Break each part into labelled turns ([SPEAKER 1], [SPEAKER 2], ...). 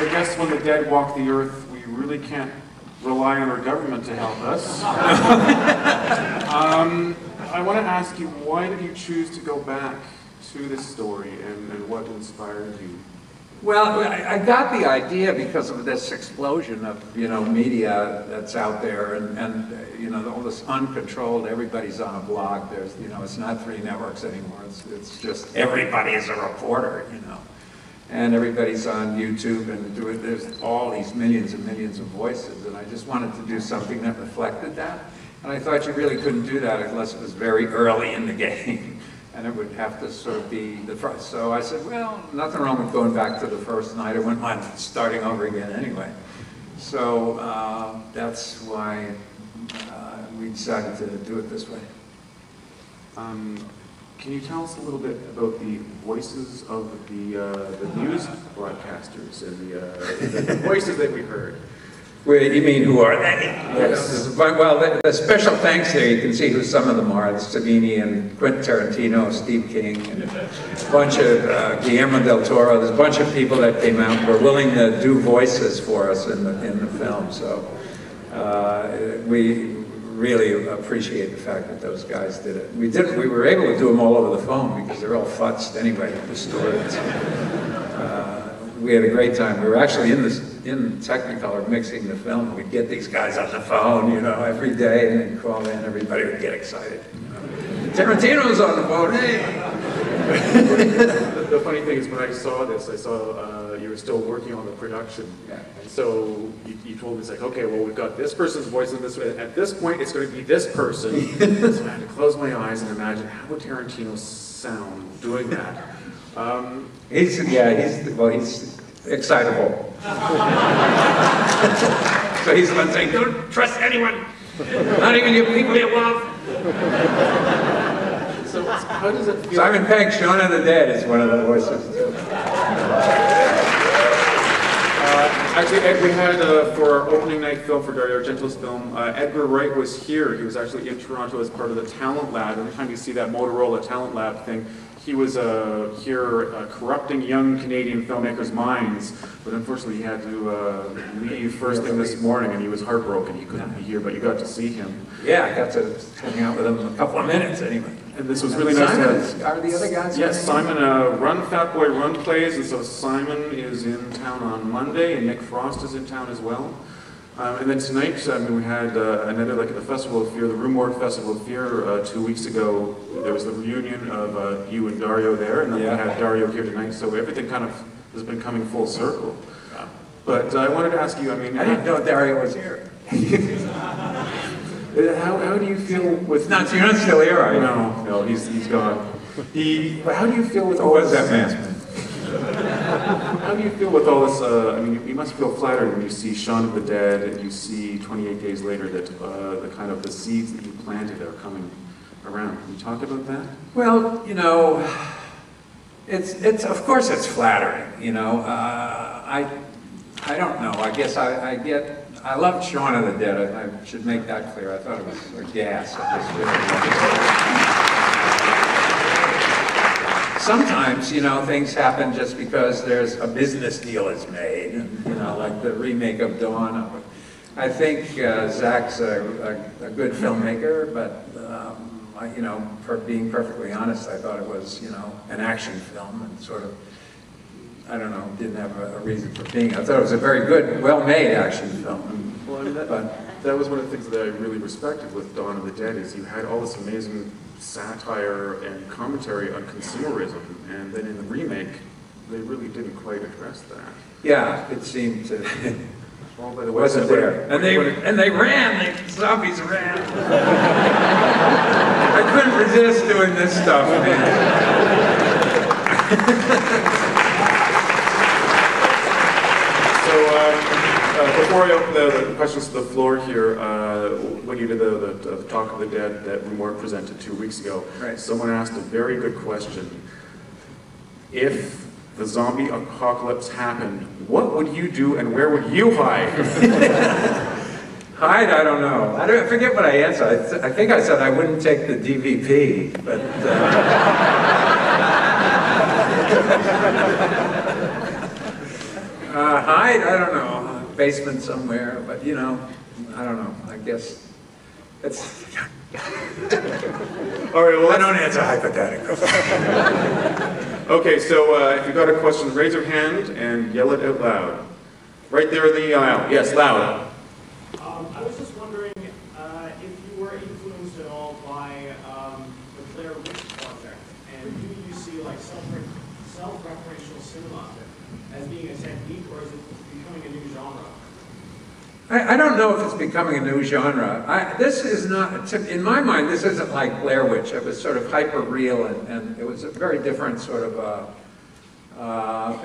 [SPEAKER 1] I guess when the dead walk the earth, we really can't rely on our government to help us. I want to ask you, why did you choose to go back to this story, and what inspired you?
[SPEAKER 2] Well, I got the idea because of this explosion of, media that's out there, and all this uncontrolled, everybody's on a blog. There's, it's not 3 networks anymore. It's just everybody is a reporter, and everybody's on YouTube, and there's all these millions and millions of voices, and I just wanted to do something that reflected that. And I thought you really couldn't do that unless it was very early in the game. And it would have to sort of be the first. So I said, well, nothing wrong with going back to the first night. I wouldn't mind starting over again anyway. So that's why we decided to do it this way.
[SPEAKER 1] Can you tell us a little bit about the voices of the news broadcasters and the voices that we heard?
[SPEAKER 2] Well, you mean who are they?
[SPEAKER 1] Yes.
[SPEAKER 2] Well, the special thanks here, you can see who some of them are. It's Savini and Quentin Tarantino, Steve King, and a bunch of Guillermo del Toro. There's a bunch of people that came out and were willing to do voices for us in the film. So we really appreciate the fact that those guys did it. We were able to do them all over the phone because they're all futzed anyway, distorted. We had a great time. We were actually in Technicolor mixing the film. We'd get these guys on the phone, every day, and they'd call in. Everybody would get excited. Tarantino's on the phone, hey!
[SPEAKER 1] The funny thing is, when I saw this, I saw you were still working on the production.
[SPEAKER 2] Yeah.
[SPEAKER 1] And so you told me, it's like, okay, well, we've got this person's voice in this way. At this point, it's going to be this person. So I had to close my eyes and imagine how would Tarantino sound doing that.
[SPEAKER 2] He's excitable. So he's the one saying, don't trust anyone, not even your people you love.
[SPEAKER 1] So how does it feel?
[SPEAKER 2] Simon Pegg, Shaun of the Dead is one of the voices.
[SPEAKER 1] Actually, Ed, we had, for our opening night film for Dario Argento's film, Edgar Wright was here. He was actually in Toronto as part of the Talent Lab. Every time you see that Motorola Talent Lab thing, he was here corrupting young Canadian filmmakers' minds, but unfortunately he had to leave first thing this morning, and he was heartbroken he couldn't be here, but you got to see him.
[SPEAKER 2] Yeah, I got to hang out with him in a couple of minutes anyway.
[SPEAKER 1] And this was really nice to have.
[SPEAKER 2] Are the other guys?
[SPEAKER 1] Yes, Simon Run Fat Boy Run plays, and so Simon is in town on Monday, and Nick Frost is in town as well. And then tonight, we had another, like at the Festival of Fear, the Rumort Festival of Fear 2 weeks ago. There was the reunion of you and Dario there, and then we had Dario here tonight. So everything kind of has been coming full circle. Wow. But I wanted to ask you, I
[SPEAKER 2] didn't know Dario was here.
[SPEAKER 1] How do you feel with?
[SPEAKER 2] You're not still here, are you?
[SPEAKER 1] No, he's gone. How do you feel with all
[SPEAKER 2] this?
[SPEAKER 1] That
[SPEAKER 2] man?
[SPEAKER 1] How do you feel with all this? You must feel flattered when you see Shaun of the Dead and you see 28 Days Later that the kind of the seeds that you planted are coming around. Can you talk about that?
[SPEAKER 2] Well, it's of course it's flattering. I don't know. I guess I loved Shaun of the Dead. I should make that clear. I thought it was a gas. Sometimes, things happen just because there's a business deal is made, and, like the remake of Dawn. I think Zach's a good filmmaker, but, for being perfectly honest, I thought it was, an action film and sort of, I don't know, didn't have a reason for being. I thought it was a very good, well-made action film.
[SPEAKER 1] Well, that was one of the things that I really respected with Dawn of the Dead, is you had all this amazing satire and commentary on consumerism, and then in the remake, they really didn't quite address that.
[SPEAKER 2] Yeah, it seemed to.
[SPEAKER 1] Well, by the
[SPEAKER 2] it
[SPEAKER 1] way,
[SPEAKER 2] wasn't there. And they ran. The zombies ran. I couldn't resist doing this stuff, man.
[SPEAKER 1] Before I open the questions to the floor here, when you did the Talk of the Dead that Rumort presented 2 weeks ago, someone asked a very good question. If the zombie apocalypse happened, what would you do and where would you hide?
[SPEAKER 2] Hide? I don't know. I forget what I answered. I think I said I wouldn't take the DVP, but... hide? might, I don't know, basement somewhere, but you know, I don't know, I guess it's...
[SPEAKER 1] All right, well,
[SPEAKER 2] I don't answer hypotheticals.
[SPEAKER 1] Okay, so if you've got a question, raise your hand and yell it out loud. Right there in the aisle. Yes, loud.
[SPEAKER 3] I was just wondering if you were influenced at all by the Blair Witch Project, and do you see like self-referential cinema as being a technique, or is it becoming a new genre?
[SPEAKER 2] I don't know if it's becoming a new genre. This is not, in my mind, this isn't like Blair Witch. It was sort of hyper-real, and it was a very different sort of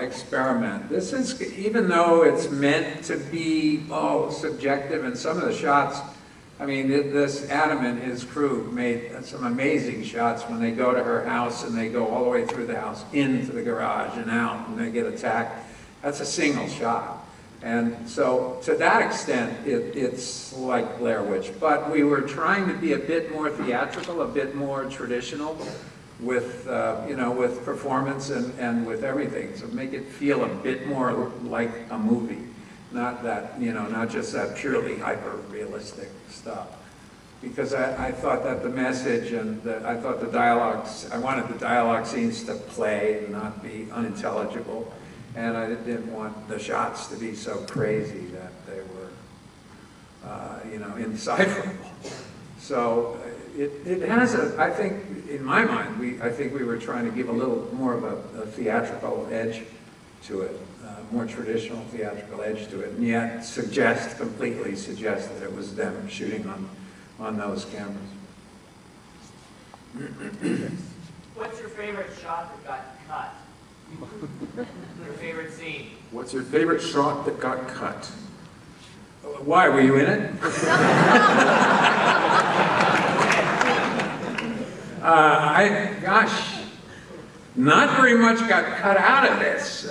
[SPEAKER 2] experiment. This is, even though it's meant to be, subjective, and some of the shots, I mean, this Adam and his crew made some amazing shots when they go to her house and they go all the way through the house, into the garage and out, and they get attacked. That's a single shot. And so, to that extent, it's like Blair Witch. But we were trying to be a bit more theatrical, a bit more traditional with, with performance and with everything. So make it feel a bit more like a movie. Not that, not just that purely hyper-realistic stuff. Because I thought that the message and I thought the dialogues, I wanted the dialogue scenes to play and not be unintelligible. And I didn't want the shots to be so crazy that they were, indecipherable. So it has I think, in my mind, I think we were trying to give a little more of a theatrical edge to it, more traditional theatrical edge to it, and yet completely suggest that it was them shooting on those cameras.
[SPEAKER 4] What's your favorite shot that got cut? Your favorite scene?
[SPEAKER 1] What's your favorite shot that got cut?
[SPEAKER 2] Why, were you in it? Gosh, not very much got cut out of this.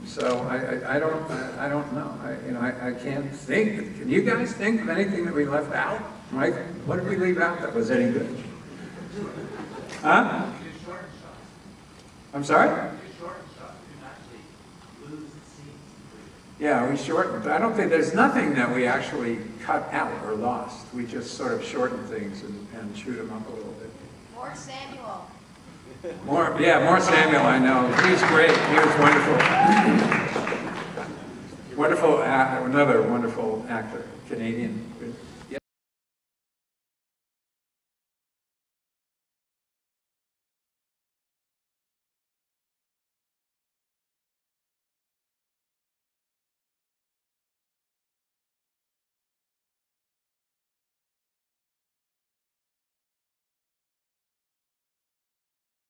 [SPEAKER 2] So I don't know. I can't think. Can you guys think of anything that we left out? Mike, what did we leave out that was any good? Huh? I'm sorry? Yeah, we shortened. I don't think there's nothing that we actually cut out or lost. We just sort of shortened things and shoot them up a little bit.
[SPEAKER 5] More Samuel.
[SPEAKER 2] More Samuel, I know. He was great. He was wonderful. Wonderful, another wonderful actor, Canadian.